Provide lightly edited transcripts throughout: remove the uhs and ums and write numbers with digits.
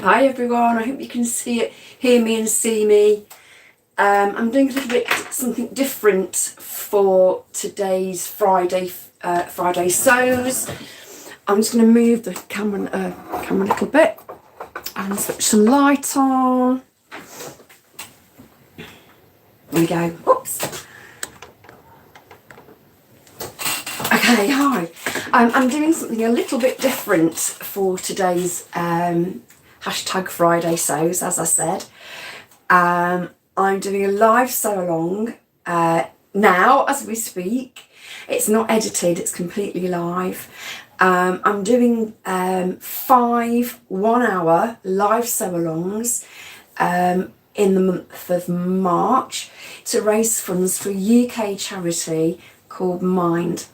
Hi everyone, I hope you can hear me and see me. I'm doing a little bit something different for today's Friday sews. I'm just going to move the camera a little bit and switch some light on. There we go. Oops. Okay, hi. I'm doing something a little bit different for today's hashtag Friday sews, as I said. I'm doing a live sew along now as we speak. It's not edited, it's completely live. I'm doing 5 1-hour live sew alongs in the month of March to raise funds for a UK charity called Mind.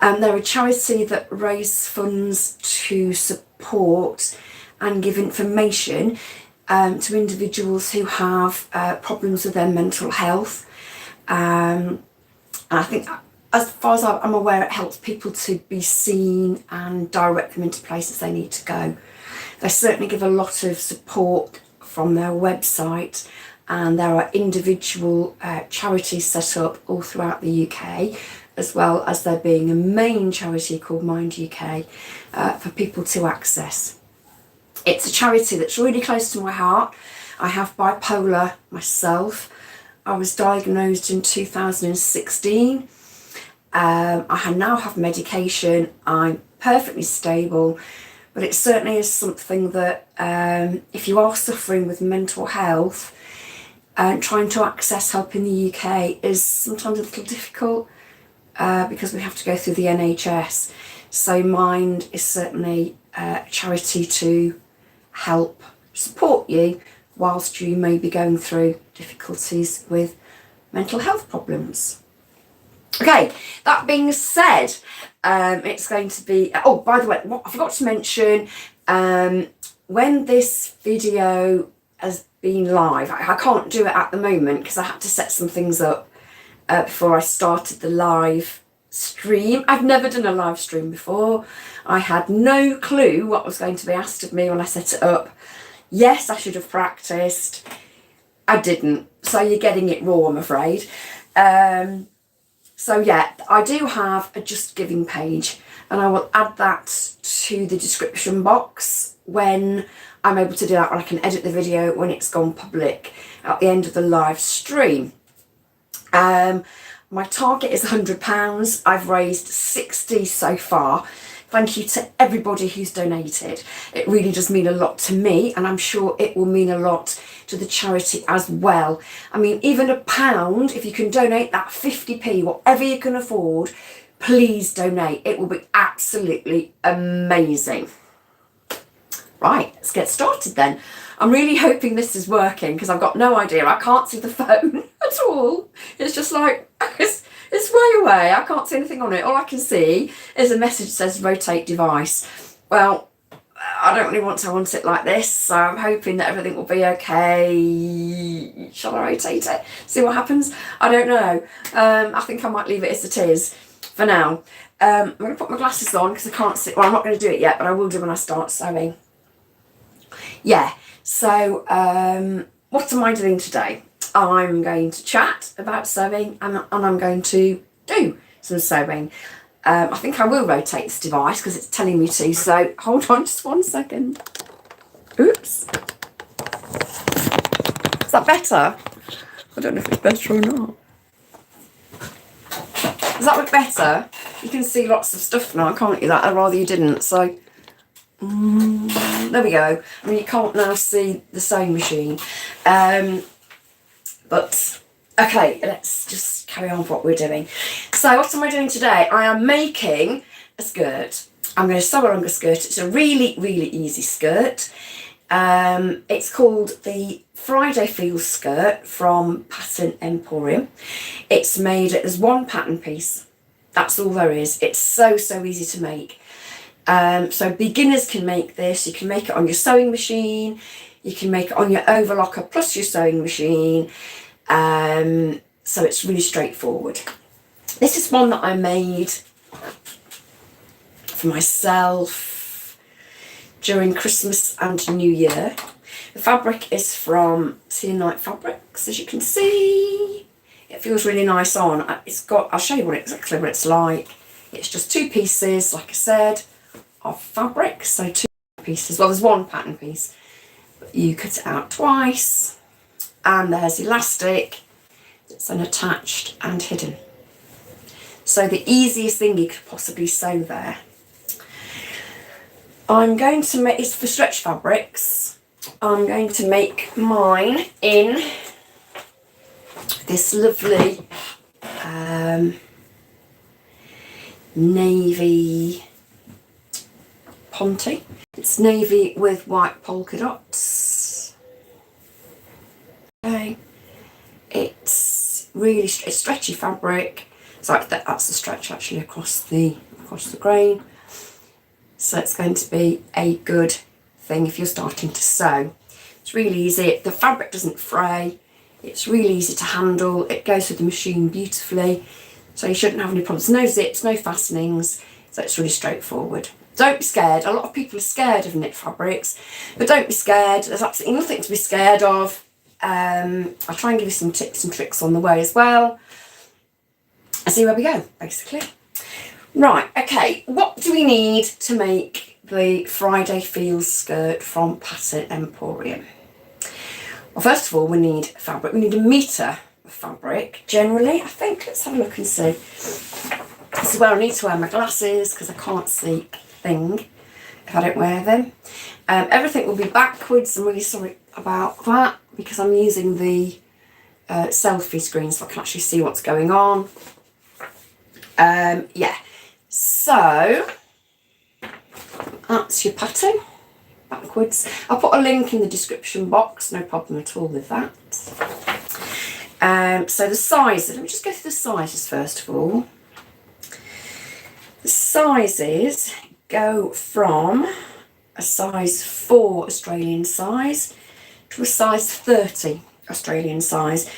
They're a charity that raise funds to support and give information to individuals who have problems with their mental health. And I think, as far as I'm aware, it helps people to be seen and direct them into places they need to go. They certainly give a lot of support from their website, and there are individual charities set up all throughout the UK, as well as there being a main charity called Mind UK for people to access. It's a charity that's really close to my heart. I have bipolar myself. I was diagnosed in 2016. I now have medication. I'm perfectly stable, but it certainly is something that if you are suffering with mental health, trying to access help in the UK is sometimes a little difficult because we have to go through the NHS. So Mind is certainly a charity to help support you whilst you may be going through difficulties with mental health problems. Okay, that being said, it's going to be, oh, by the way, what I forgot to mention, when this video has been live, I can't do it at the moment because I had to set some things up before I started the live stream. I've never done a live stream before. I had no clue what was going to be asked of me when I set it up. Yes, I should have practiced. I didn't. So you're getting it raw, I'm afraid. So yeah, I do have a Just Giving page, and I will add that to the description box when I'm able to do that, when I can edit the video when it's gone public at the end of the live stream. My target is £100. I've raised 60 so far. Thank you to everybody who's donated. It really does mean a lot to me, and I'm sure it will mean a lot to the charity as well. I mean, even £1, if you can donate that 50p, whatever you can afford, please donate. It will be absolutely amazing. Right, let's get started then. I'm really hoping this is working because I've got no idea. I can't see the phone at all. It's just like, it's way away. I can't see anything on it. All I can see is a message that says rotate device. Well, I don't really want it like this, so I'm hoping that everything will be okay. Shall I rotate it? See what happens? I don't know. I think I might leave it as it is for now. I'm going to put my glasses on because I can't see. Well, I'm not going to do it yet, but I will do when I start sewing. Yeah, so what am I doing today? I'm going to chat about sewing, and I'm going to do some sewing. I think I will rotate this device because it's telling me to, so hold on just 1 second. Oops. Is that better? I don't know if it's better or not. Does that look better? You can see lots of stuff now, can't you? That I'd rather you didn't, so there we go. I mean, you can't now see the sewing machine. But okay, let's just carry on with what we're doing. So what am I doing today? I am making a skirt. I'm going to sew along a skirt. It's a really, really easy skirt. It's called the Friday Feels skirt from Pattern Emporium. It's made, there's one pattern piece. That's all there is. It's so easy to make. So beginners can make this. You can make it on your sewing machine. You can make it on your overlocker plus your sewing machine. So it's really straightforward. This is one that I made for myself during Christmas and New Year. The fabric is from Tea Night Fabrics, as you can see. It feels really nice on. It's got, I'll show you exactly what it's like. It's just 2 pieces, like I said, of fabric. So 2 pieces. Well, there's 1 pattern piece, but you cut it out twice. And there's elastic that's unattached and hidden. So the easiest thing you could possibly sew there. I'm going to make, it's for stretch fabrics. I'm going to make mine in this lovely navy ponte. It's navy with white polka dots. Okay, it's really it's stretchy fabric. It's like that's the stretch actually across the grain. So it's going to be a good thing if you're starting to sew. It's really easy. The fabric doesn't fray. It's really easy to handle. It goes through the machine beautifully. So you shouldn't have any problems. No zips, no fastenings. So it's really straightforward. Don't be scared. A lot of people are scared of knit fabrics, but don't be scared. There's absolutely nothing to be scared of. I'll try and give you some tips and tricks on the way as well. And see where we go, basically. Right, okay, what do we need to make the Friday Feels skirt from Pattern Emporium? Well, first of all, we need fabric. We need 1 metre of fabric, generally, I think. Let's have a look and see. This is where I need to wear my glasses because I can't see a thing if I don't wear them. Everything will be backwards. I'm really sorry about that because I'm using the selfie screen so I can actually see what's going on. Yeah. So that's your pattern backwards. I'll put a link in the description box, no problem at all with that. So the sizes, let me just go through the sizes first of all. The sizes go from a size 4 Australian size to a size 30 Australian size.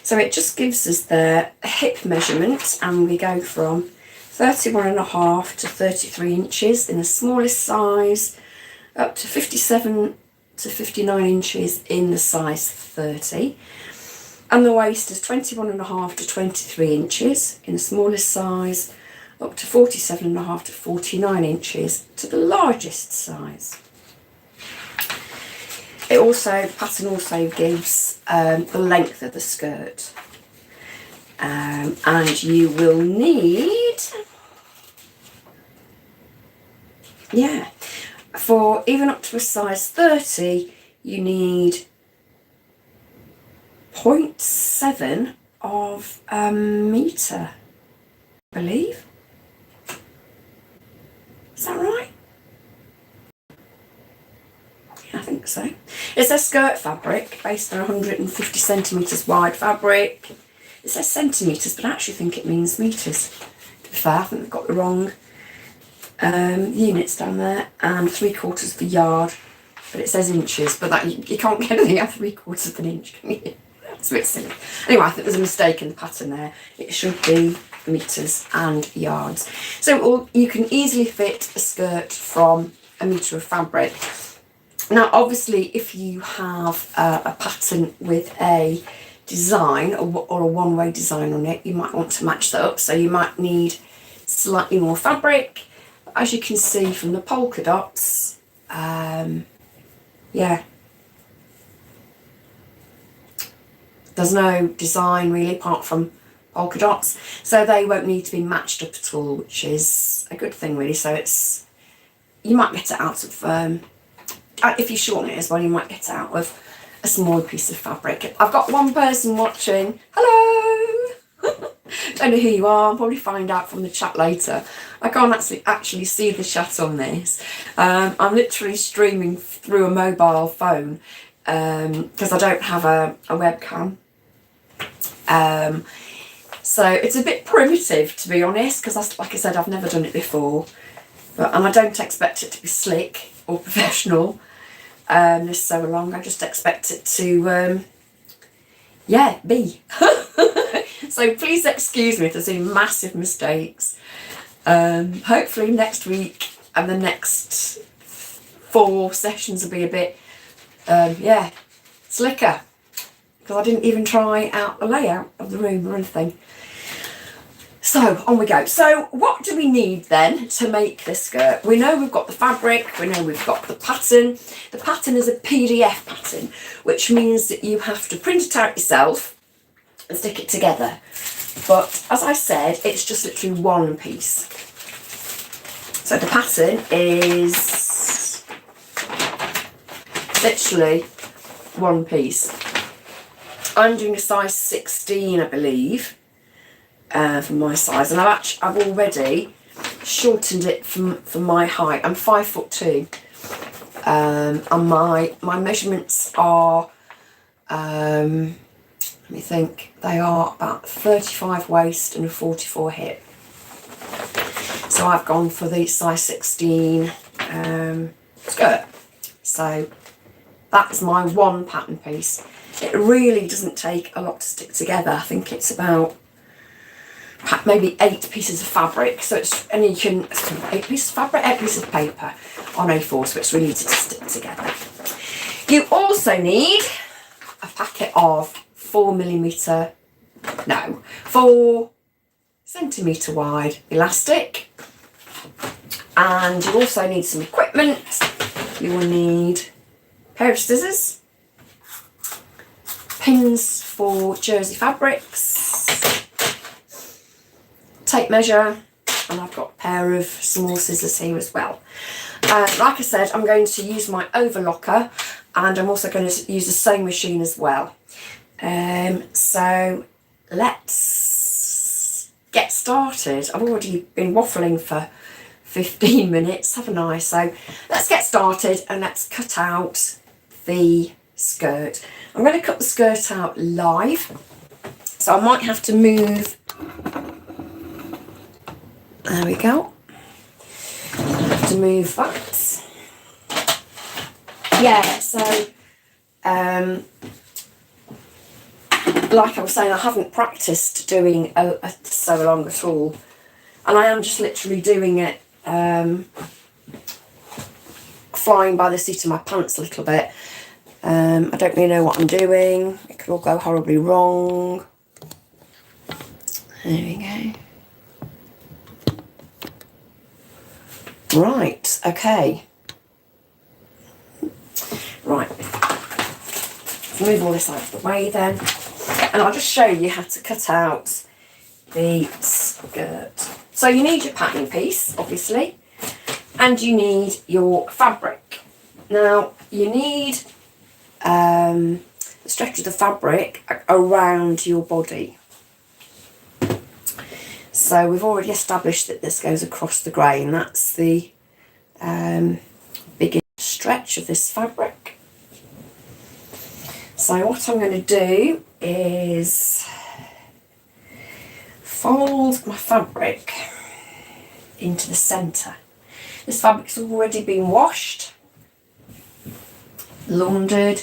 So it just gives us the hip measurement, and we go from 31.5 to 33 inches in the smallest size, up to 57 to 59 inches in the size 30. And the waist is 21.5 to 23 inches in the smallest size, up to 47.5 to 49 inches to the largest size. It also, pattern also gives the length of the skirt. And you will need, yeah, for even up to a size 30, you need 0.7 of a metre, I believe. Is that right? Yeah, I think so. It's a skirt fabric based on 150 centimetres wide fabric. It says centimetres, but I actually think it means metres. To be fair, I think they've got the wrong units down there, and 3/4 of a yard, but it says inches, but that you can't get anything out 3/4 of an inch, can you? That's a bit silly. Anyway, I think there's a mistake in the pattern there. It should be metres and yards. So you can easily fit a skirt from 1 metre of fabric. Now, obviously, if you have a pattern with a design or a one-way design on it, you might want to match that up. So you might need slightly more fabric. As you can see from the polka dots, yeah, there's no design really apart from polka dots, so they won't need to be matched up at all, which is a good thing really. So it's, you might get it out of if you shorten it as well, you might get it out of a small piece of fabric. I've got one person watching. Hello. Don't know who you are. I'll probably find out from the chat later. I can't actually see the chat on this. I'm literally streaming through a mobile phone because I don't have a webcam. So it's a bit primitive, to be honest, because like I said, I've never done it before. And I don't expect it to be slick or professional. This Sewalong, I just expect it to, yeah, be. So please excuse me if there's any massive mistakes. Hopefully next week and the next 4 sessions will be a bit, yeah, slicker. Because I didn't even try out the layout of the room or anything. So on we go. So what do we need then to make this skirt? We know we've got the fabric, we know we've got the pattern. The pattern is a PDF pattern, which means that you have to print it out yourself and stick it together. But as I said, it's just literally one piece. So the pattern is literally one piece. I'm doing a size 16, I believe. For my size, and I've already shortened it from my height. I'm 5'2", and my measurements are let me think, they are about 35 waist and a 44 hip. So I've gone for the size 16 skirt. So that's my one pattern piece. It really doesn't take a lot to stick together. I think it's about maybe 8 pieces of fabric, so it's, and you can, 8 pieces of fabric, 8 pieces of paper on A4, so it's really easy to stick together. You also need a packet of 4 centimetre wide elastic, and you also need some equipment. You will need a pair of scissors, pins for jersey fabrics, tape measure, and I've got a pair of small scissors here as well. Like I said, I'm going to use my overlocker, and I'm also going to use a sewing machine as well. So let's get started. I've already been waffling for 15 minutes, haven't I? So let's get started and let's cut out the skirt. I'm going to cut the skirt out live, so I might have to move. There we go. I have to move that. Yeah, so like I was saying, I haven't practiced doing a sew along at all, and I am just literally doing it flying by the seat of my pants a little bit. I don't really know what I'm doing. It could all go horribly wrong. There we go. Right, okay. Right. Let's move all this out of the way then. And I'll just show you how to cut out the skirt. So you need your pattern piece, obviously, and you need your fabric. Now, you need the stretch of the fabric around your body. So we've already established that this goes across the grain. That's the biggest stretch of this fabric. So what I'm going to do is fold my fabric into the centre. This fabric's already been washed, laundered,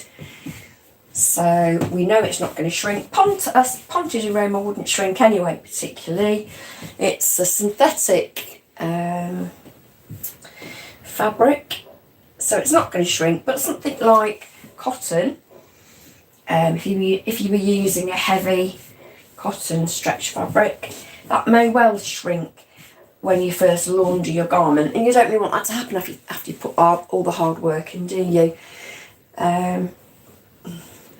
so we know it's not going to shrink. Ponted aroma wouldn't shrink anyway, particularly. It's a synthetic fabric, so it's not going to shrink, but something like cotton, if you were using a heavy cotton stretch fabric, that may well shrink when you first launder your garment, and you don't really want that to happen after you put all the hard work in, do you?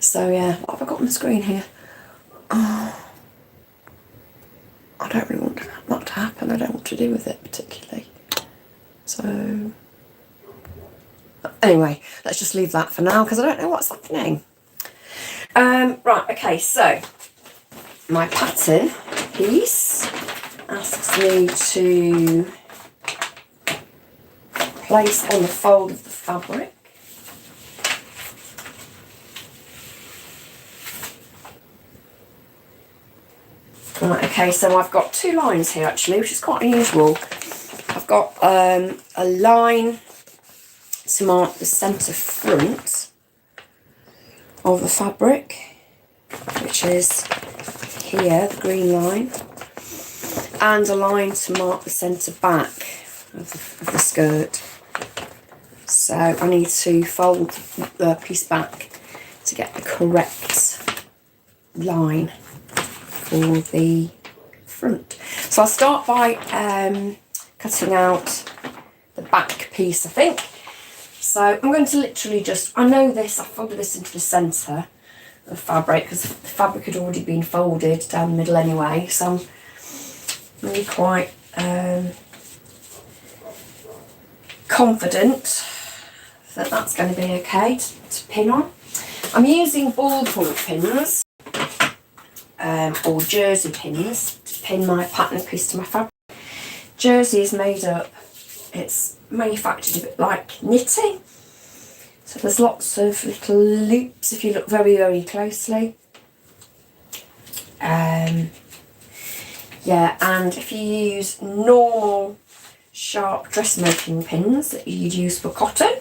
So yeah, what have I got on the screen here? Oh, I don't really want that to happen. I don't know what to do with it particularly. So anyway, let's just leave that for now because I don't know what's happening. Right, okay, so my pattern piece asks me to place on the fold of the fabric. Right, okay, so I've got 2 lines here actually, which is quite unusual. I've got a line to mark the centre front of the fabric, which is here, the green line, and a line to mark the centre back of the skirt. So I need to fold the piece back to get the correct line for the front. So I'll start by cutting out the back piece, I think. So I'm going to literally just, I know this, I folded this into the centre of the fabric because the fabric had already been folded down the middle anyway, so I'm really quite confident that that's going to be okay to pin on. I'm using ballpoint pins or jersey pins to pin my pattern piece to my fabric. Jersey is made up, it's manufactured a bit like knitting, so there's lots of little loops if you look very, very closely. Yeah, and if you use normal sharp dressmaking pins that you'd use for cotton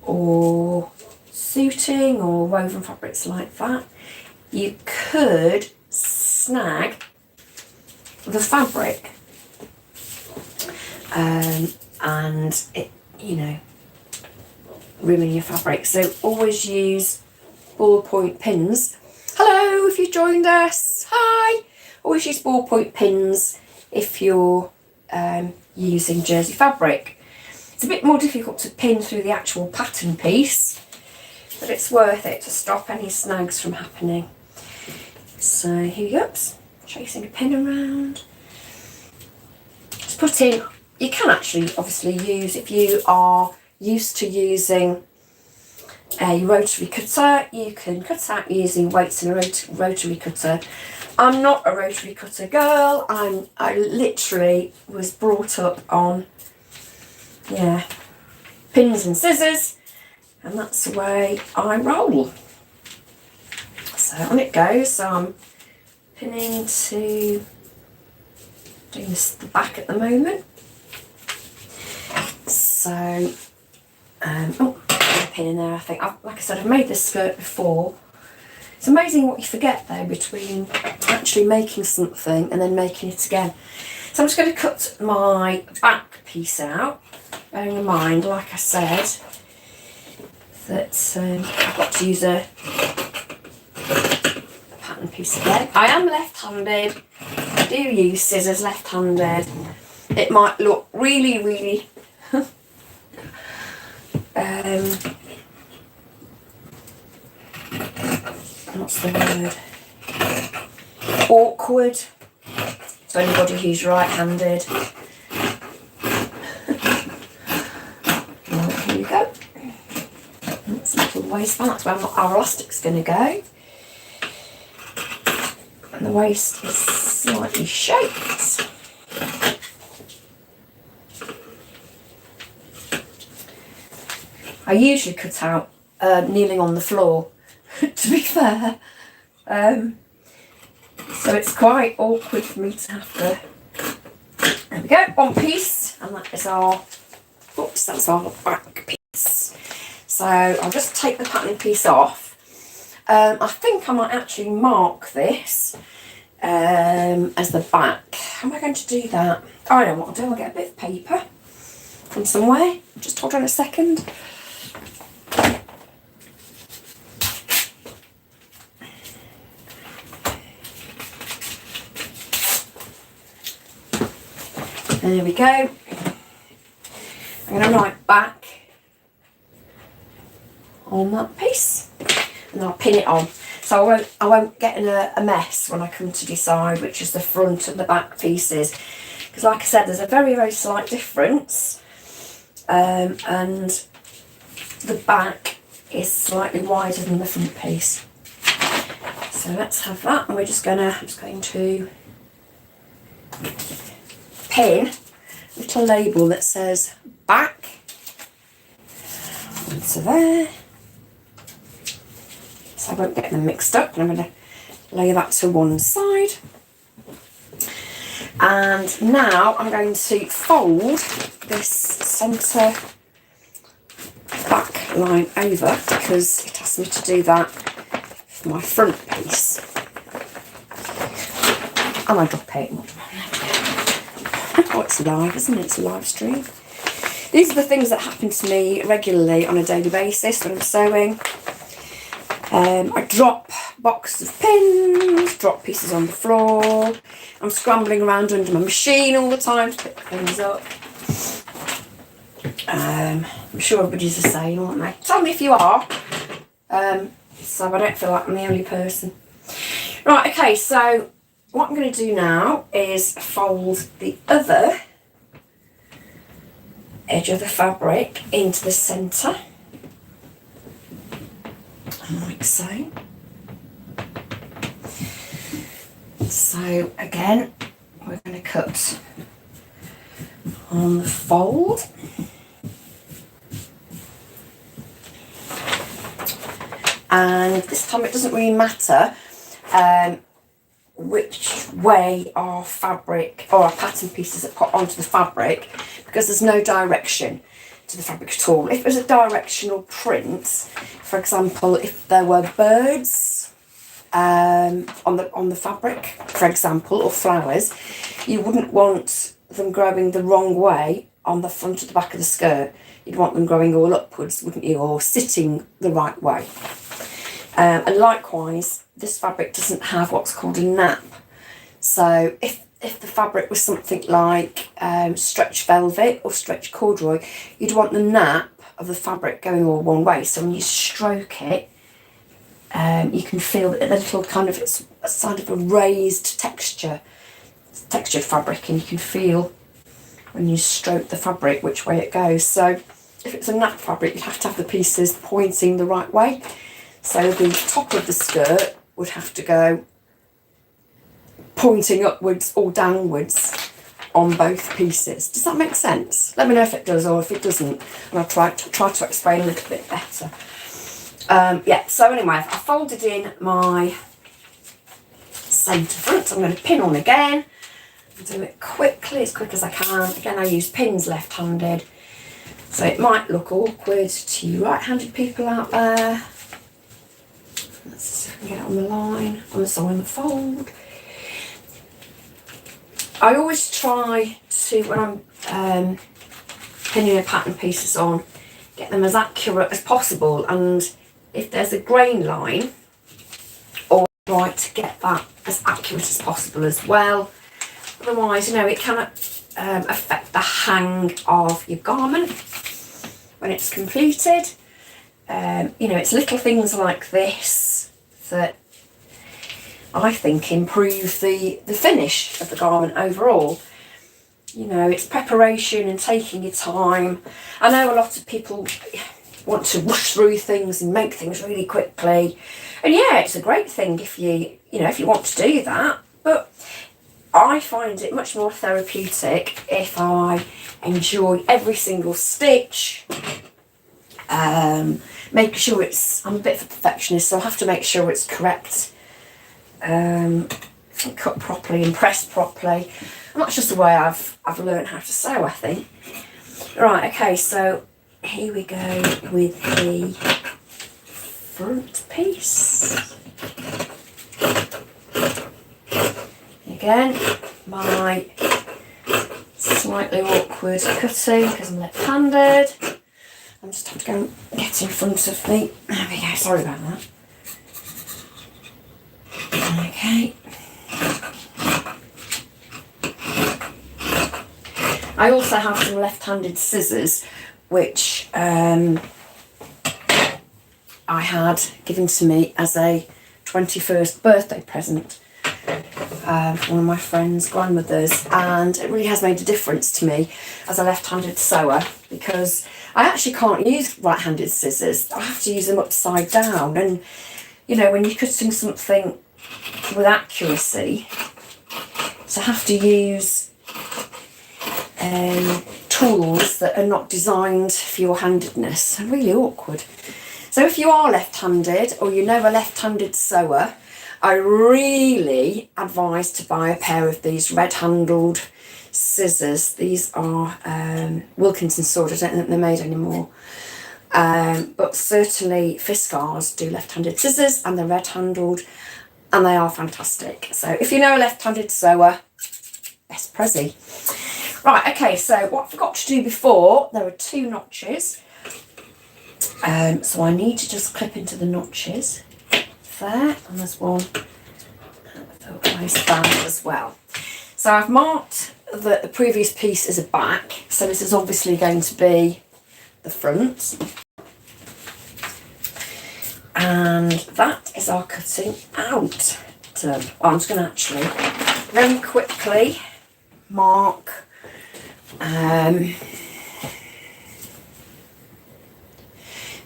or suiting or woven fabrics like that, you could snag the fabric and it, you know, ruin your fabric. So always use ballpoint pins. Hello, if you joined us, hi. Always use ballpoint pins if you're using jersey fabric. It's a bit more difficult to pin through the actual pattern piece, but it's worth it to stop any snags from happening. So here we go, tracing a pin around. Just put in, you can actually obviously use, if you are used to using a rotary cutter, you can cut out using weights in a rotary cutter. I'm not a rotary cutter girl. I literally was brought up on, yeah, pins and scissors, and that's the way I roll. So on it goes. So I'm pinning to doing this the back at the moment. So oh, a pin in there. I think, like I said, I've made this skirt before. It's amazing what you forget though between actually making something and then making it again. So I'm just going to cut my back piece out, bearing in mind, like I said, that I've got to use a pattern piece again. I am left-handed. I do use scissors left-handed. It might look really, really what's the word? Awkward to anybody who's right-handed. Right, here we go. That's a little waistband, that's where our elastic's going to go. And the waist is slightly shaped. I usually cut out kneeling on the floor, to be fair. So it's quite awkward for me to have to. There we go, one piece, and that is our, oops, that's our back piece. So I'll just take the pattern piece off. I think I might actually mark this as the back. How am I going to do that? Oh, I know what I'll do. I'll get a bit of paper from somewhere. Just hold on a second. There we go. I'm going to write back on that piece and I'll pin it on. So I won't get in a mess when I come to decide which is the front and the back pieces. Because like I said, there's a very, very slight difference. And the back is slightly wider than the front piece. So let's have that, and I'm just going to pin a little label that says back onto there, so I won't get them mixed up, and I'm going to lay that to one side. And now I'm going to fold this centre back line over because it asks me to do that for my front piece. And I drop it. Oh, it's live, isn't it? It's a live stream. These are the things that happen to me regularly on a daily basis when I'm sewing. I drop boxes of pins, drop pieces on the floor. I'm scrambling around under my machine all the time to pick things up. I'm sure everybody's the same, aren't they? Tell me if you are. So I don't feel like I'm the only person. Right, okay, so what I'm going to do now is fold the other edge of the fabric into the centre, like so. So again, we're going to cut on the fold. And this time it doesn't really matter which way our fabric or our pattern pieces are put onto the fabric, because there's no direction to the fabric at all. If it was a directional print, for example, if there were birds on the fabric, for example, or flowers, you wouldn't want them growing the wrong way on the front or the back of the skirt. You'd want them growing all upwards, wouldn't you, or sitting the right way. And likewise, this fabric doesn't have what's called a nap. So if the fabric was something like stretch velvet or stretch corduroy, you'd want the nap of the fabric going all one way. So when you stroke it, you can feel that the little kind of, it's a sort of a raised textured fabric, and you can feel when you stroke the fabric which way it goes. So if it's a nap fabric, you have to have the pieces pointing the right way. So the top of the skirt would have to go pointing upwards or downwards on both pieces. Does that make sense? Let me know if it does or if it doesn't, and I'll try to explain a little bit better. Yeah, so anyway, I folded in my centre front. I'm going to pin on again and do it quickly, as quick as I can. Again, I use pins left-handed, so it might look awkward to you right-handed people out there. Let's see if I can get it on the line, on the fold. I always try to, when I'm pinning the pattern pieces on, get them as accurate as possible, and if there's a grain line, or try to get that as accurate as possible as well. Otherwise, you know, it can affect the hang of your garment when it's completed. You know, it's little things like this that I think improve the finish of the garment overall. You know, it's preparation and taking your time. I know a lot of people want to rush through things and make things really quickly, and yeah, it's a great thing if you want to do that, but I find it much more therapeutic if I enjoy every single stitch, making sure I'm a bit of a perfectionist, so I have to make sure it's correct, cut properly and pressed properly, and that's just the way I've learned how to sew, I think. Right, okay, so here we go with the front piece. Again, my slightly awkward cutting because I'm left-handed. I just have to go and get in front of me. There we go, sorry about that. Okay. I also have some left-handed scissors, which I had given to me as a 21st birthday present from one of my friend's grandmothers, and it really has made a difference to me as a left-handed sewer, because I actually can't use right-handed scissors. I have to use them upside down, and you know, when you're cutting something with accuracy, to have to use tools that are not designed for your handedness are really awkward. So if you are left-handed or you know a left-handed sewer, I really advise to buy a pair of these red-handled scissors. These are Wilkinson sword. I don't think they're made anymore. But certainly Fiskars do left-handed scissors, and they're red-handled, and they are fantastic. So if you know a left-handed sewer, best prezzy. Right, okay, so what I forgot to do before, there are 2 notches. So I need to just clip into the notches there, and there's one at the waistband as well. So I've marked that the previous piece is a back, so this is obviously going to be the front. And that is our cutting out done. I'm just going to actually very quickly mark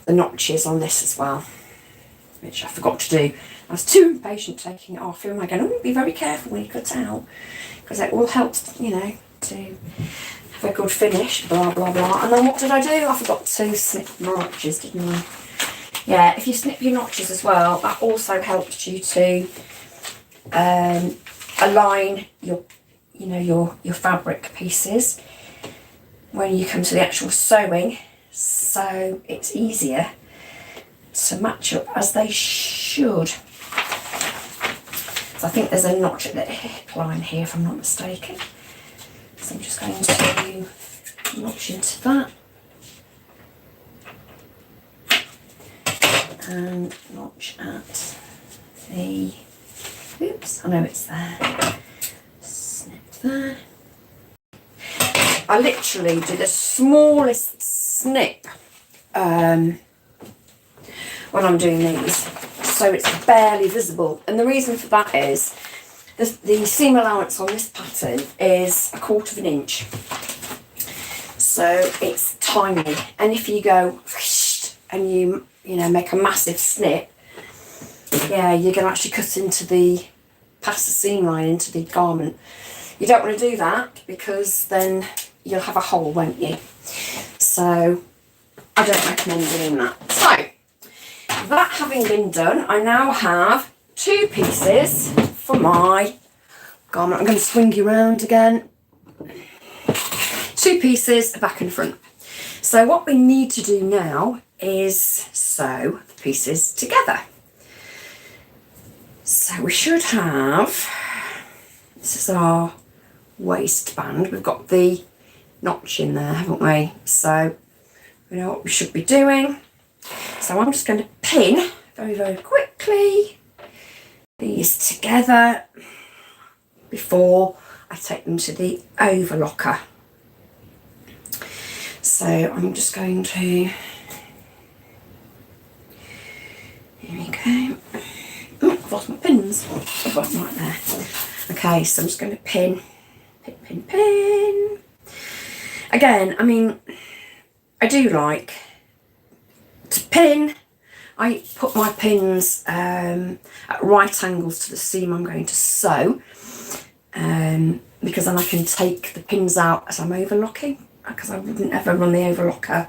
the notches on this as well, which I forgot to do. I was too impatient taking it off. Who am I going to be very careful when you cut out, because it all helps, you know, to have a good finish, blah blah blah. And then what did I do? I forgot to snip my notches, didn't I? Yeah, if you snip your notches as well, that also helps you to align your, you know, your fabric pieces when you come to the actual sewing, so it's easier to match up as they should. So I think there's a notch at the hip line here, if I'm not mistaken. So I'm just going to notch into that. And notch at the, oops, I know it's there, snip there. I literally do the smallest snip when I'm doing these, so it's barely visible. And the reason for that is the seam allowance on this pattern is 1/4 inch, so it's tiny. And if you go and you know, make a massive snip, yeah, you're going to actually cut into the, past the seam line into the garment. You don't want to do that, because then you'll have a hole, won't you? So I don't recommend doing that. So that having been done, I now have 2 pieces for my garment. I'm going to swing you around again. 2 pieces, back and front. So what we need to do now is sew the pieces together. So we should have, this is our waistband. We've got the notch in there, haven't we? So we know what we should be doing. So I'm just going to pin very, very quickly these together before I take them to the overlocker. So I'm just going to, here we go. Oh, I've lost my pins. I've got them right there. Okay, so I'm just going to pin. Again, I mean, I do like to pin. I put my pins at right angles to the seam I'm going to sew, because then I can take the pins out as I'm overlocking, because I wouldn't ever run the overlocker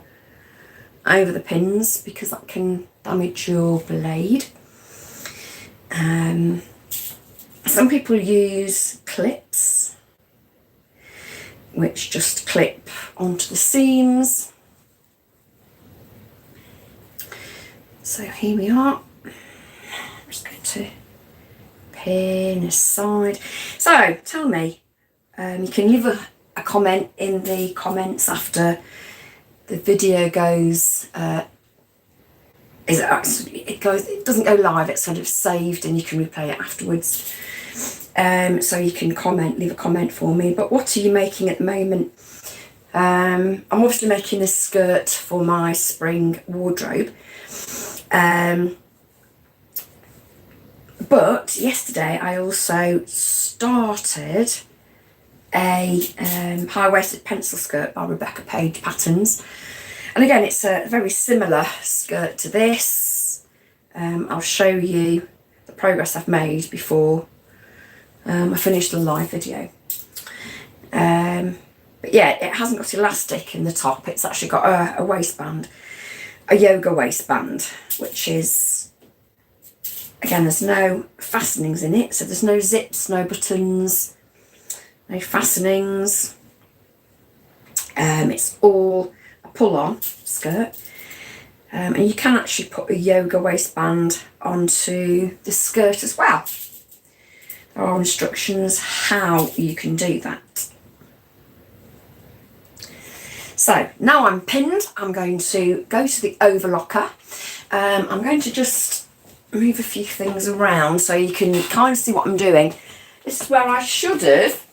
over the pins, because that can damage your blade. Some people use clips, which just clip onto the seams. So here we are. I'm just going to pin aside. So tell me, you can leave a comment in the comments after the video goes. It doesn't go live, it's sort of saved and you can replay it afterwards. So you can comment, leave a comment for me. But what are you making at the moment? I'm obviously making this skirt for my spring wardrobe. But yesterday I also started a high-waisted pencil skirt by Rebecca Page Patterns. And again, it's a very similar skirt to this. I'll show you the progress I've made before I finish the live video. But yeah, it hasn't got elastic in the top. It's actually got a waistband, a yoga waistband, which is, again, there's no fastenings in it. So there's no zips, no buttons, no fastenings. It's all pull-on skirt, and you can actually put a yoga waistband onto the skirt as well. There are instructions how you can do that. So now I'm pinned, I'm going to go to the overlocker. I'm going to just move a few things around so you can kind of see what I'm doing. This is where I should have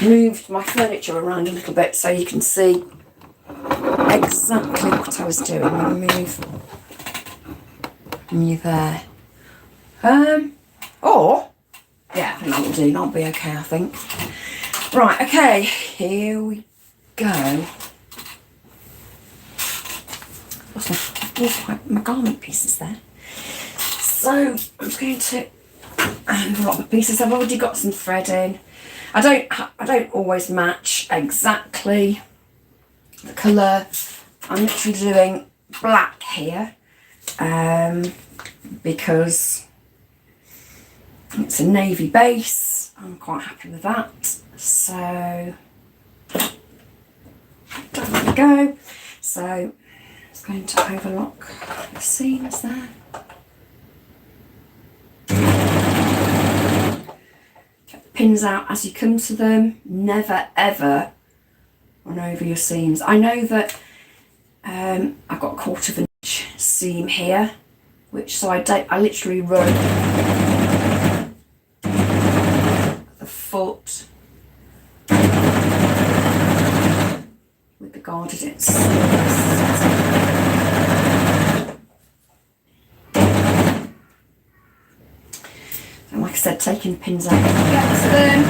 moved my furniture around a little bit so you can see exactly what I was doing. I'm going to move there. Or, yeah, I think that'll do. That'll be okay, I think. Right, okay, here we go. Lost my garment pieces there. So, I'm just going to unlock the pieces. I've already got some thread in. I don't always match exactly the colour. I'm literally doing black here because it's a navy base. I'm quite happy with that. So there we go. So I'm just going to overlock the seams there. Get the pins out as you come to them. Never ever run over your seams. I know that I've got a 1/4 inch seam here, so I literally run the foot with the guarded its. And like I said, taking the pins out, get to them.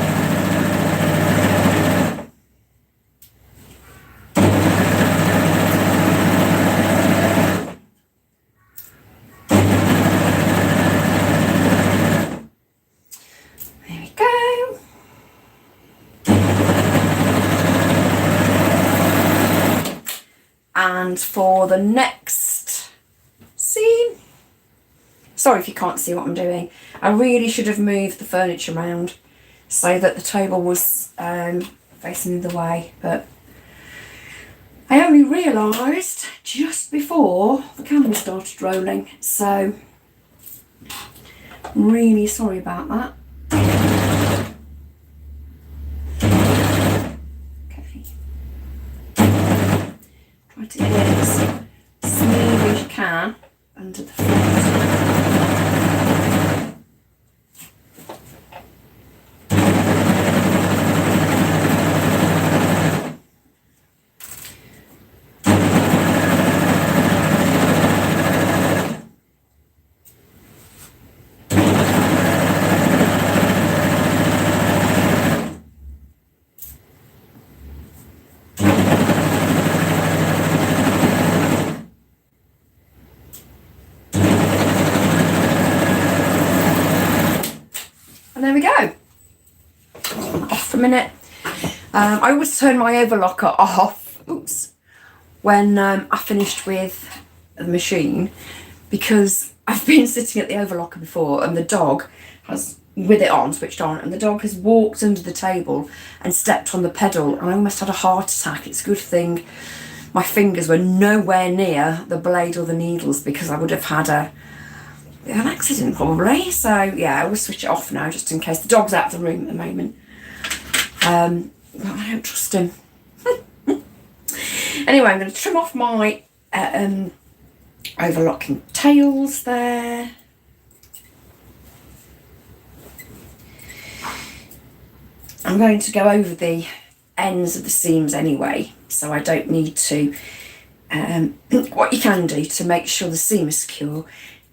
And for the next seam, sorry if you can't see what I'm doing, I really should have moved the furniture around so that the table was facing the way, but I only realised just before the camera started rolling, so I'm really sorry about that. Try to get it as smooth as you can under the foot. And there we go. Off for a minute. I always turn my overlocker off when I finished with the machine, because I've been sitting at the overlocker before and the dog has, with it on, switched on, and the dog has walked under the table and stepped on the pedal and I almost had a heart attack. It's a good thing my fingers were nowhere near the blade or the needles, because I would have had an accident probably. So yeah, I will switch it off now just in case. The dog's out of the room at the moment. But I don't trust him. Anyway, I'm going to trim off my overlocking tails there. I'm going to go over the ends of the seams anyway, so I don't need to. What you can do to make sure the seam is secure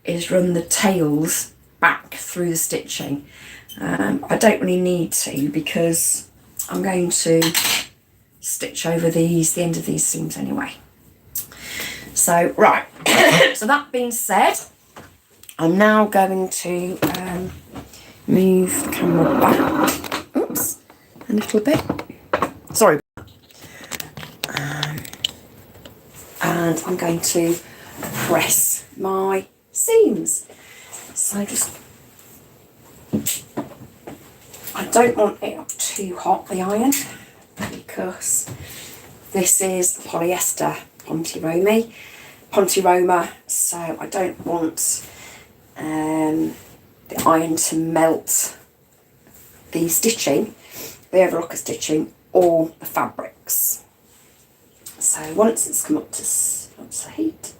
is run the tails back through the stitching. I don't really need to, because I'm going to stitch over the end of these seams anyway. So right, so that being said, I'm now going to move the camera back, a little bit. Sorry. And I'm going to press my seams. So I don't want it up too hot, the iron, because this is polyester Ponte Roma, so I don't want the iron to melt the stitching, the overlocker stitching, or the fabrics. So once it's come up to heat,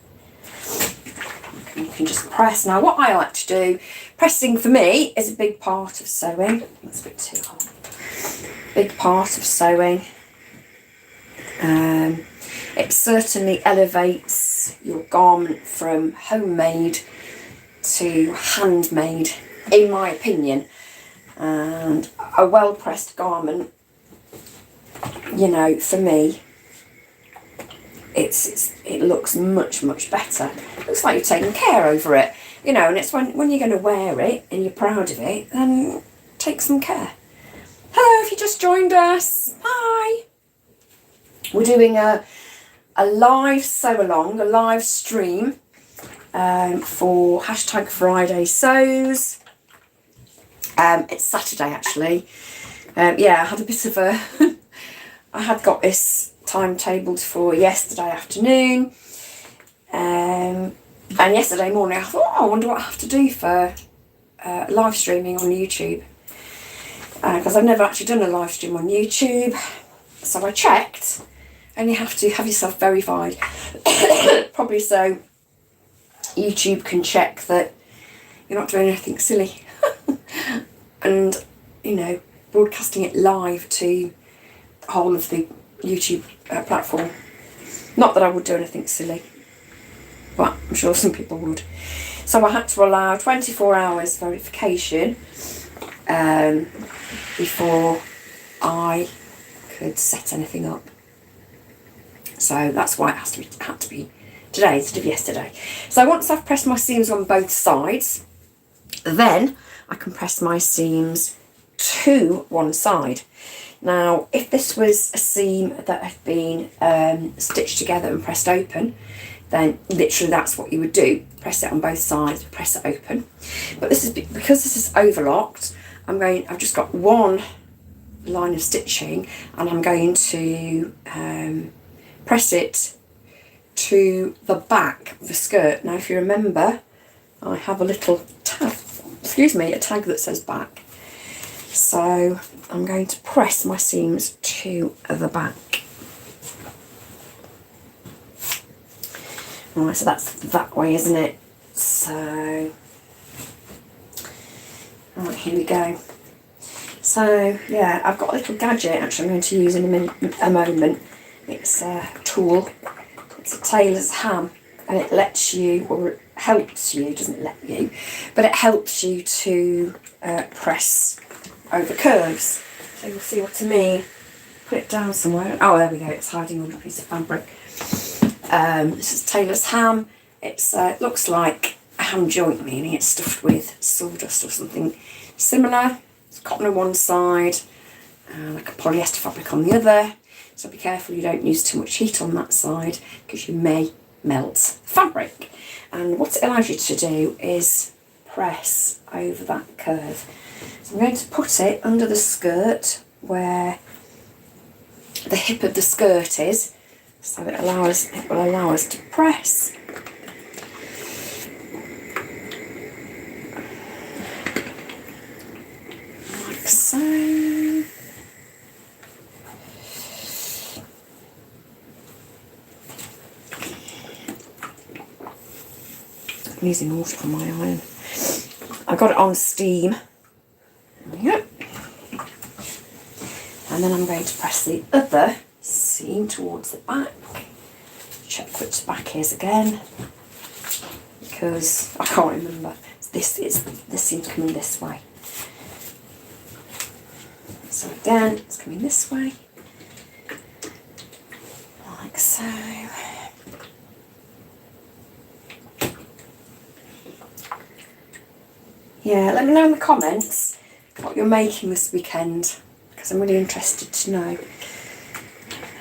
you can just press. Now what I like to do, pressing for me is a big part of sewing. That's a bit too hot. Big part of sewing. It certainly elevates your garment from homemade to handmade, in my opinion. And a well pressed garment, you know, for me, it looks much better. It looks like you're taking care over it, you know. And it's when you're going to wear it and you're proud of it, then take some care. Hello, if you just joined us, hi. We're doing a live sew-along, a live stream for hashtag Friday Sews. It's Saturday actually. Yeah, I had a bit of a I had got this timetabled for yesterday afternoon, and yesterday morning I thought, oh, I wonder what I have to do for live streaming on YouTube, because I've never actually done a live stream on YouTube. So I checked, and you have to have yourself verified, probably so YouTube can check that you're not doing anything silly. And, you know, broadcasting it live to the whole of the YouTube platform. Not that I would do anything silly, but I'm sure some people would. So I had to allow 24 hours verification before I could set anything up. So that's why it had to be today instead of yesterday. So once I've pressed my seams on both sides, then I can press my seams to one side. Now, if this was a seam that had been stitched together and pressed open, then literally that's what you would do. Press it on both sides, press it open. But this is because this is overlocked, I've just got one line of stitching, and I'm going to press it to the back of the skirt. Now, if you remember, I have a little tag, a tag that says back. So I'm going to press my seams to the back. Right, so that's that way, isn't it? So, right, here we go. So, yeah, I've got a little gadget actually I'm going to use in a moment. It's a tool. It's a tailor's ham, and it lets you, or it helps you, doesn't let you, but it helps you to press over curves. So you'll see what I mean. Put it down somewhere. Oh, there we go. It's hiding under a piece of fabric. This is tailor's ham. It looks like a ham joint, meaning it's stuffed with sawdust or something similar. It's cotton on one side, like a polyester fabric on the other. So be careful you don't use too much heat on that side, because you may melt fabric. And what it allows you to do is press over that curve. So I'm going to put it under the skirt where the hip of the skirt is, so it will allow us to press. Like so. I'm using water on my iron. I got it on steam. Yep. And then I'm going to press the other seam towards the back. Check which back is again, because I can't remember. This seam's coming this way. So again, it's coming this way, like so. Yeah, let me know in the comments what you're making this weekend, because I'm really interested to know.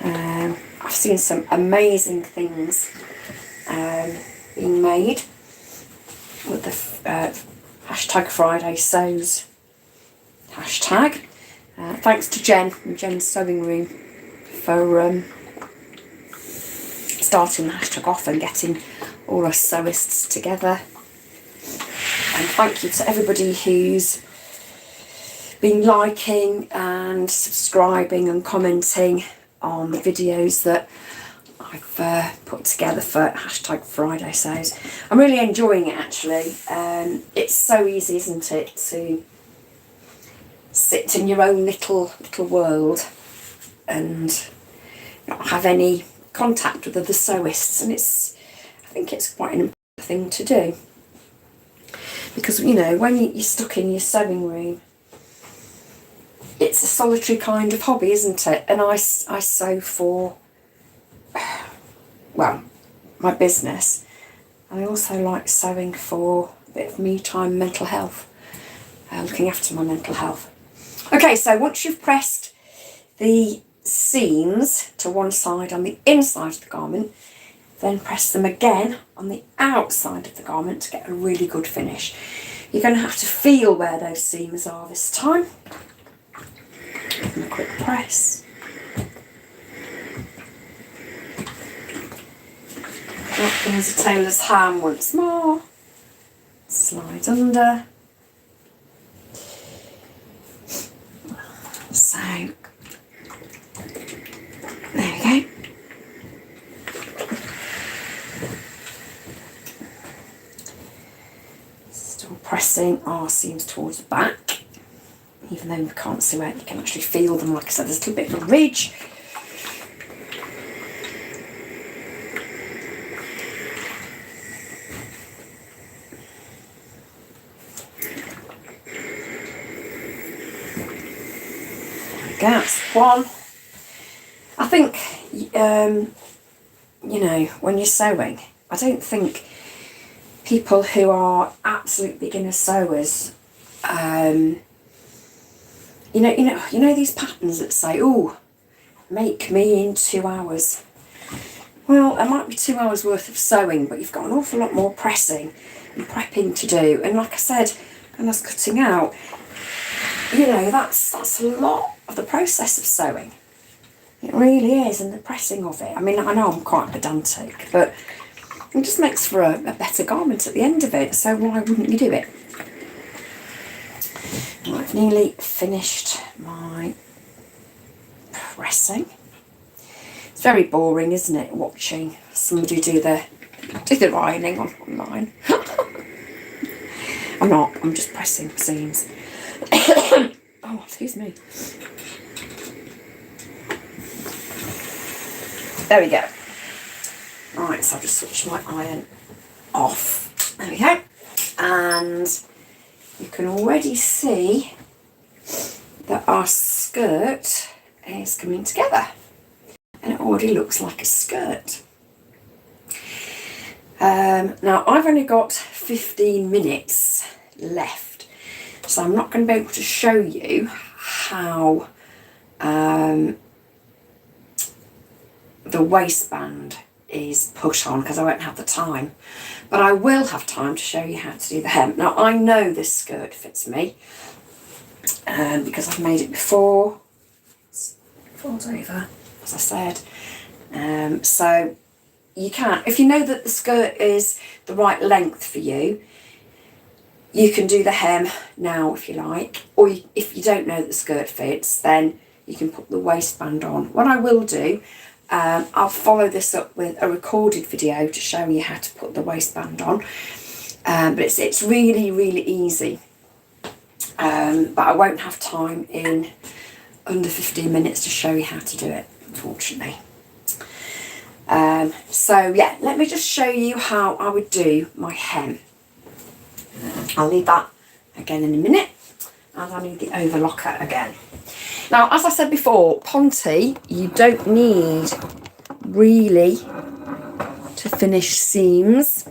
I've seen some amazing things being made with the hashtag Friday Sews hashtag. Thanks to Jen from Jen's Sewing Room for starting the hashtag off and getting all us sewists together. And thank you to everybody who's been liking and subscribing and commenting on the videos that I've put together for #Friday Sews. I'm really enjoying it actually. It's so easy, isn't it, to sit in your own little world and not have any contact with other sewists, and I think it's quite an important thing to do, because you know, when you're stuck in your sewing room, it's a solitary kind of hobby, isn't it? And I sew for, well, my business, and I also like sewing for a bit of me time, mental health, looking after my mental health. Okay, so once you've pressed the seams to one side on the inside of the garment, then press them again on the outside of the garment to get a really good finish. You're going to have to feel where those seams are this time. Give them a quick press. Up there's a tailor's ham once more. Slide under. So, there we go. Still pressing our seams towards the back, even though we can't see where, you can actually feel them. Like I said, there's a little bit of a ridge. That's one. I think, you know, when you're sewing, I don't think people who are absolute beginner sewers, you know these patterns that say, "Oh, make me in 2 hours." Well, it might be 2 hours worth of sewing, but you've got an awful lot more pressing and prepping to do. And like I said, and that's cutting out. You know, that's a lot of the process of sewing. It really is, and the pressing of it. I mean, I know I'm quite pedantic, but it just makes for a better garment at the end of it, so why wouldn't you do it? Well, I've nearly finished my pressing. It's very boring, isn't it, watching somebody do the ironing online. I'm just pressing seams. Oh, excuse me. There we go. Right, so I've just switched my iron off. There we go. And you can already see that our skirt is coming together. And it already looks like a skirt. Now, I've only got 15 minutes left, so I'm not going to be able to show you how the waistband is put on, because I won't have the time, but I will have time to show you how to do the hem. Now, I know this skirt fits me because I've made it before. It's falls over, as I said. So you can, if you know that the skirt is the right length for you, you can do the hem now if you like, or if you don't know that the skirt fits, then you can put the waistband on. What I will do, I'll follow this up with a recorded video to show you how to put the waistband on, but it's really, really easy, but I won't have time in under 15 minutes to show you how to do it, unfortunately. So yeah, let me just show you how I would do my hem. I'll leave that again in a minute, and I need the overlocker again. Now, as I said before, Ponte, you don't need really to finish seams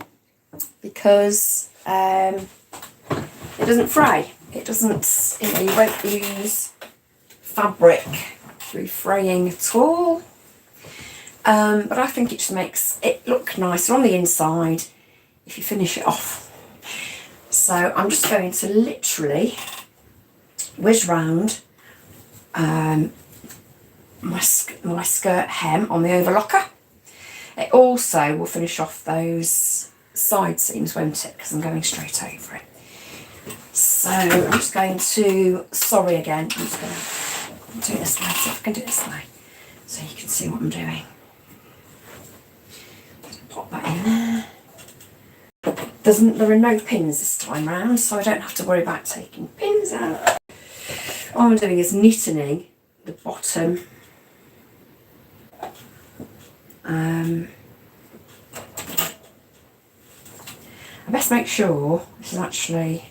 because it doesn't fray. It doesn't, you won't lose fabric through fraying at all. But I think it just makes it look nicer on the inside if you finish it off. So I'm just going to literally whiz round my skirt hem on the overlocker. It also will finish off those side seams, won't it? Because I'm going straight over it. So I'm just going to, sorry again, I'm just going to do it this way, see if I can do it this way, so you can see what I'm doing. Just pop that in there. There are no pins this time round, so I don't have to worry about taking pins out. All I'm doing is neatening the bottom. I best make sure this is actually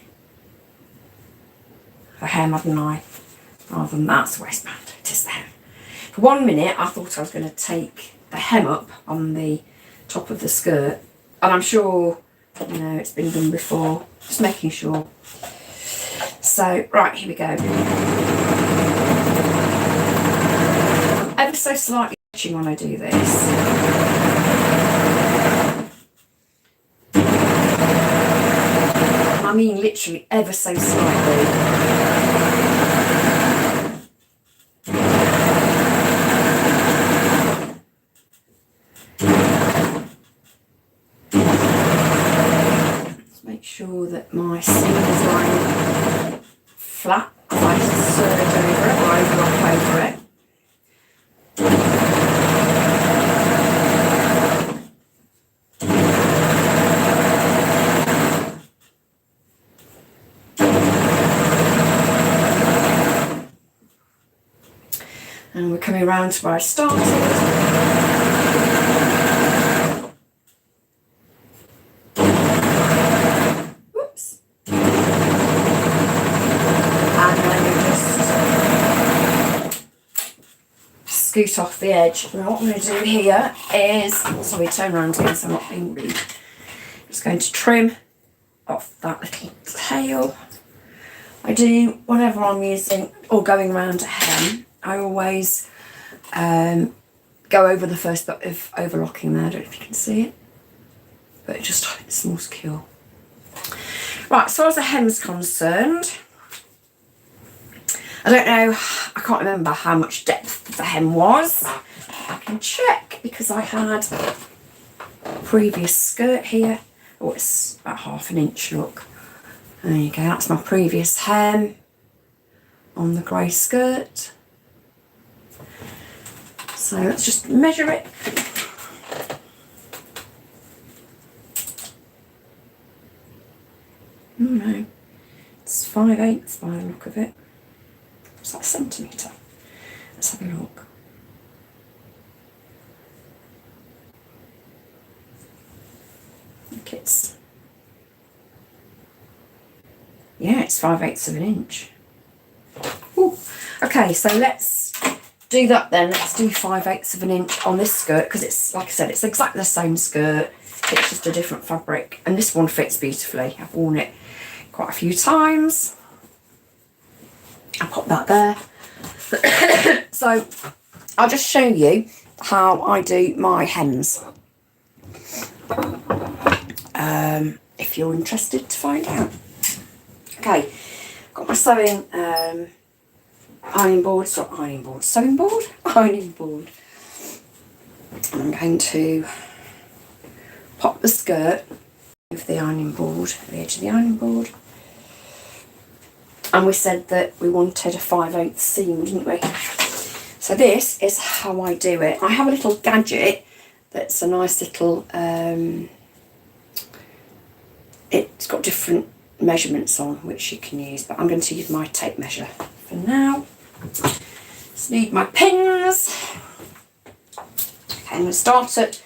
the hem, hadn't I? Rather than that's the waistband, it is the hem. For 1 minute I thought I was going to take the hem up on the top of the skirt, and I'm sure, you know, it's been done before, just making sure. So, right, here we go. I'm ever so slightly itching when I do this. I mean literally ever so slightly. Let's make sure that my seam is lying flat as I serge over it, or overlap over it. And we're coming around to where I started. Whoops. And then we just scoot off the edge. Now what I'm going to do here is, sorry, turn around again so I'm not being rude. Just going to trim off that little tail. I do, whenever I'm using or going around a hem, I always go over the first bit of overlocking there. I don't know if you can see it, but just it's more secure. Right, so as the hem's concerned, I don't know, I can't remember how much depth the hem was. I can check because I had a previous skirt here. Oh, it's about 1/2 inch, look. There you go, that's my previous hem on the grey skirt. So let's just measure it. Oh no, it's 5/8 by the look of it. It's like a centimetre. Let's have a look. I think it's, yeah, it's 5/8 of an inch. Ooh. Okay, so let's do that then. Let's do 5/8 of an inch on this skirt, because it's, like I said, it's exactly the same skirt, it's just a different fabric, and this one fits beautifully. I've worn it quite a few times. I'll pop that there. So I'll just show you how I do my hems, if you're interested to find out. Okay, got my sewing ironing board. And I'm going to pop the skirt over the ironing board, the edge of the ironing board. And we said that we wanted a 5/8 seam, didn't we? So this is how I do it. I have a little gadget that's a nice little, it's got different measurements on which you can use, but I'm going to use my tape measure for now. Just need my pins. Okay, I'm going to start at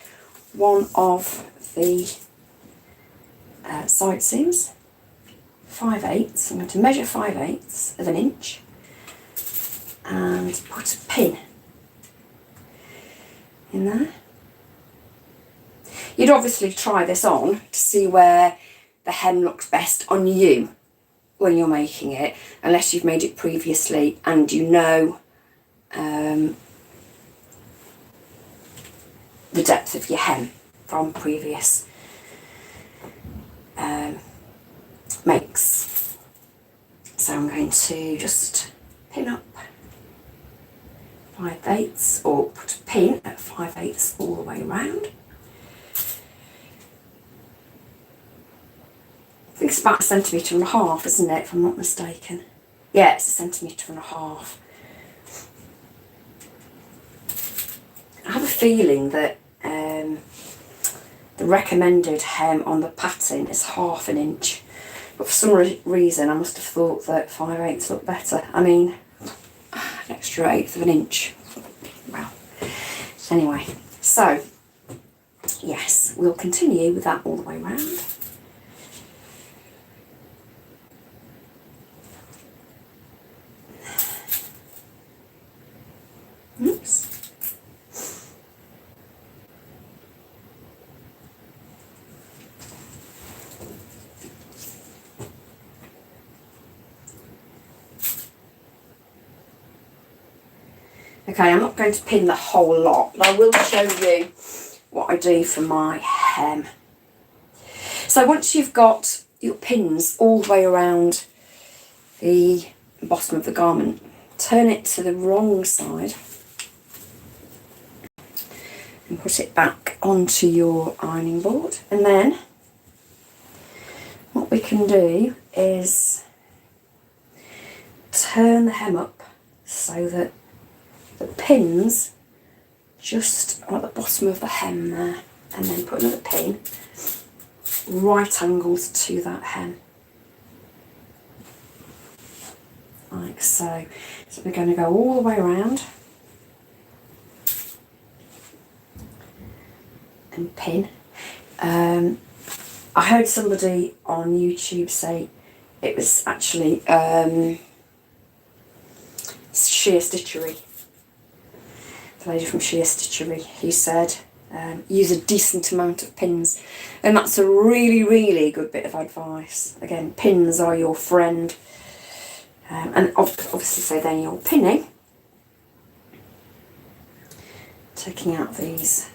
one of the side seams. 5/8. I'm going to measure 5/8 of an inch and put a pin in there. You'd obviously try this on to see where the hem looks best on you when you're making it, unless you've made it previously and you know the depth of your hem from previous makes. So I'm going to just pin up 5/8, or put a pin at 5/8 all the way around. I think it's about 1.5 centimetres, isn't it, if I'm not mistaken? Yeah, it's 1.5 centimetres. I have a feeling that the recommended hem on the pattern is 1/2 inch, but for some reason I must have thought that 5/8 looked better. I mean, an extra 1/8 of an inch. Well, anyway, so yes, we'll continue with that all the way around. Oops. Okay, I'm not going to pin the whole lot, but I will show you what I do for my hem. So once you've got your pins all the way around the bottom of the garment, turn it to the wrong side and put it back onto your ironing board. And then what we can do is turn the hem up so that the pins just at the bottom of the hem there, and then put another pin right angles to that hem, like so. So we're going to go all the way around and pin. I heard somebody on YouTube say it was actually sheer stitchery. The lady from Sheer Stitchery, who said use a decent amount of pins, and that's a really, really good bit of advice. Again, pins are your friend, and obviously, so then you're pinning, taking out these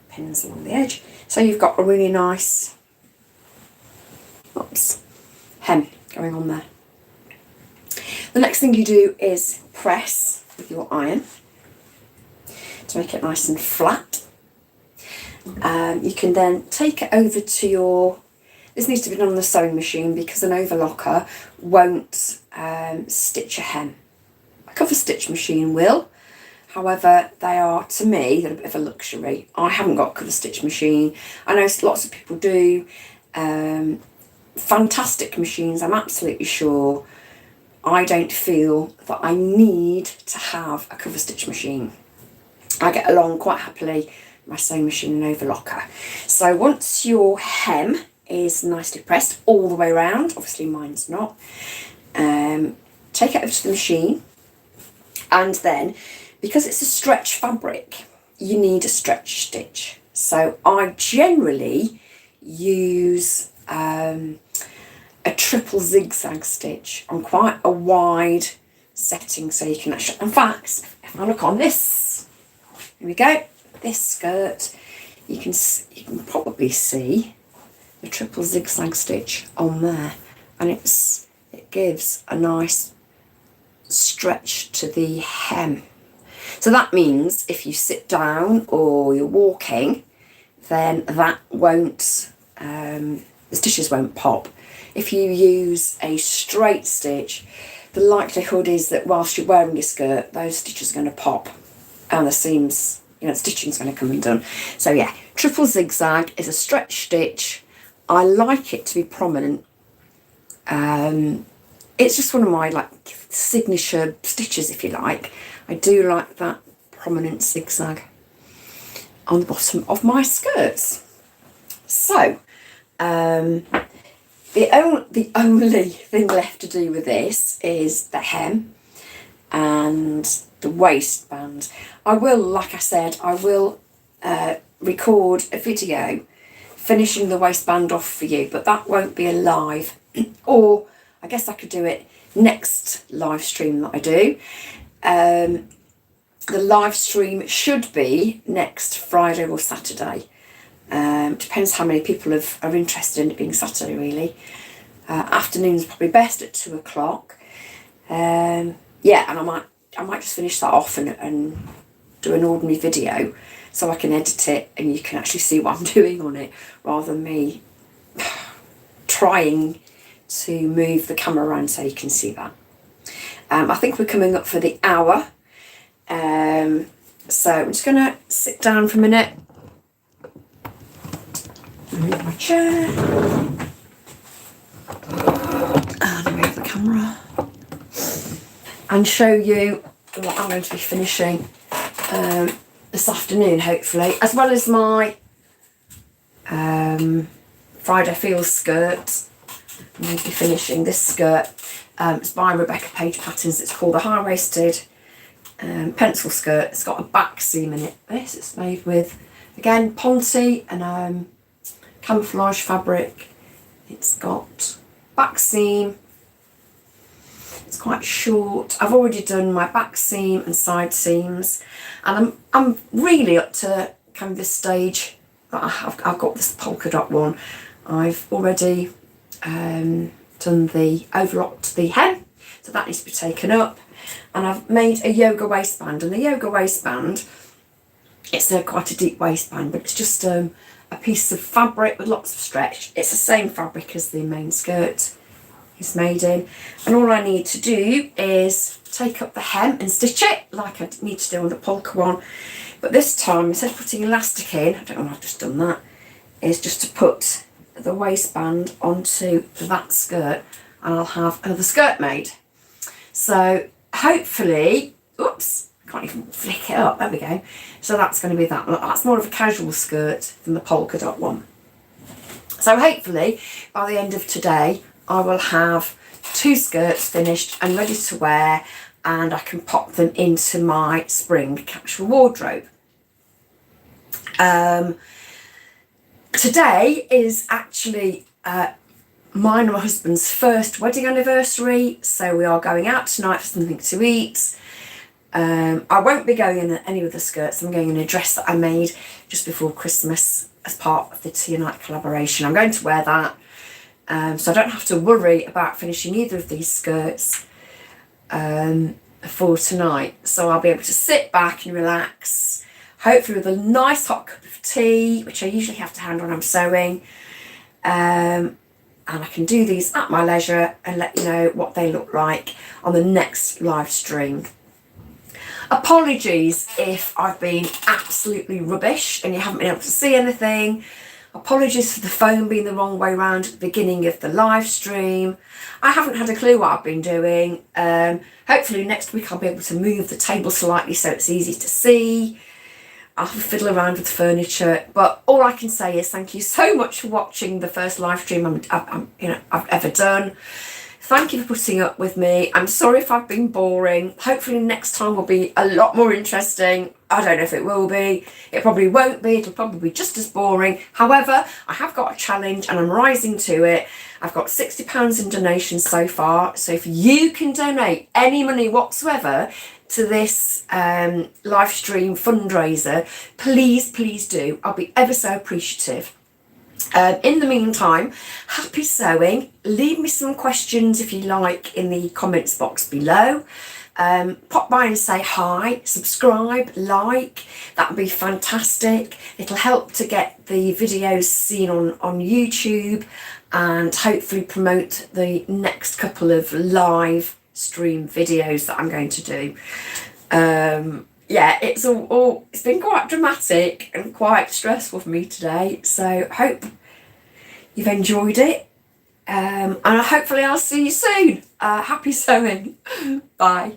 pins along the edge, so you've got a really nice hem going on there. The next thing you do is press with your iron to make it nice and flat. You can then take it over to your, this needs to be done on the sewing machine because an overlocker won't stitch a hem. A cover stitch machine will, however they are, to me, they're a bit of a luxury. I haven't got a cover stitch machine. I know lots of people do. Fantastic machines, I'm absolutely sure. I don't feel that I need to have a cover stitch machine. I get along quite happily with my sewing machine and overlocker. So once your hem is nicely pressed all the way around, obviously mine's not, take it over to the machine, and then because it's a stretch fabric, you need a stretch stitch. So I generally use a triple zigzag stitch on quite a wide setting, so you can actually, in fact, if I look on this, here we go, this skirt, you can probably see the triple zigzag stitch on there, and it gives a nice stretch to the hem. So that means if you sit down or you're walking, then that won't, the stitches won't pop. If you use a straight stitch, the likelihood is that whilst you're wearing your skirt, those stitches are going to pop and the seams, the stitching's going to come undone. So yeah, triple zigzag is a stretch stitch. I like it to be prominent. It's just one of my signature stitches, if you like. I do like that prominent zigzag on the bottom of my skirts. So the only thing left to do with this is the hem and the waistband. I will, like I said, I will record a video finishing the waistband off for you, but that won't be a live, or I guess I could do it next live stream that I do. The live stream should be next Friday or Saturday. Depends how many people are interested in it being Saturday, really. Afternoon's probably best at 2 o'clock. Yeah, and I might just finish that off and do an ordinary video so I can edit it and you can actually see what I'm doing on it, rather than me trying to move the camera around so you can see that. I think we're coming up for the hour. So I'm just going to sit down for a minute. Move my chair. And move the camera. And show you what I'm going to be finishing this afternoon, hopefully. As well as my Friday Feels skirt. I'm going to be finishing this skirt. It's by Rebecca Page Patterns. It's called the high-waisted pencil skirt. It's got a back seam in it. It's made with, again, Ponte and camouflage fabric. It's got back seam. It's quite short. I've already done my back seam and side seams, and I'm really up to kind of this stage that I've got this polka dot one. I've already done the overlocked the hem, so that needs to be taken up, and I've made a yoga waistband. And the yoga waistband, it's quite a deep waistband, but it's just a piece of fabric with lots of stretch. It's the same fabric as the main skirt is made in, and all I need to do is take up the hem and stitch it like I need to do on the polka one. But this time, instead of putting elastic in, I don't know why I've just done that, is just to put the waistband onto that skirt, and I'll have another skirt made. So hopefully, oops, I can't even flick it up, there we go. So that's going to be that. That's more of a casual skirt than the polka dot one. So hopefully by the end of today I will have 2 skirts finished and ready to wear, and I can pop them into my spring capsule wardrobe. Today is actually mine and my husband's first wedding anniversary, so we are going out tonight for something to eat. I won't be going in any of the skirts. I'm going in a dress that I made just before Christmas as part of the Tea Night collaboration. I'm going to wear that, so I don't have to worry about finishing either of these skirts for tonight. So I'll be able to sit back and relax, hopefully with a nice hot cup of tea, which I usually have to hand when I'm sewing. And I can do these at my leisure and let you know what they look like on the next live stream. Apologies if I've been absolutely rubbish and you haven't been able to see anything. Apologies for the phone being the wrong way around at the beginning of the live stream. I haven't had a clue what I've been doing. Hopefully next week I'll be able to move the table slightly so it's easy to see. I'll have to fiddle around with furniture, but all I can say is thank you so much for watching the first live stream I've ever done. Thank you for putting up with me. I'm sorry if I've been boring. Hopefully next time will be a lot more interesting. I don't know if it will be. It probably won't be. It'll probably be just as boring. However, I have got a challenge and I'm rising to it. I've got £60 in donations so far. So if you can donate any money whatsoever to this live stream fundraiser, please do. I'll be ever so appreciative. In the meantime, happy sewing. Leave me some questions if you like in the comments box below. Pop by and say hi, subscribe, like, that would be fantastic. It'll help to get the videos seen on YouTube and hopefully promote the next couple of live stream videos that I'm going to do. Yeah, it's been quite dramatic and quite stressful for me today, so hope you've enjoyed it, and hopefully I'll see you soon. Happy sewing. Bye.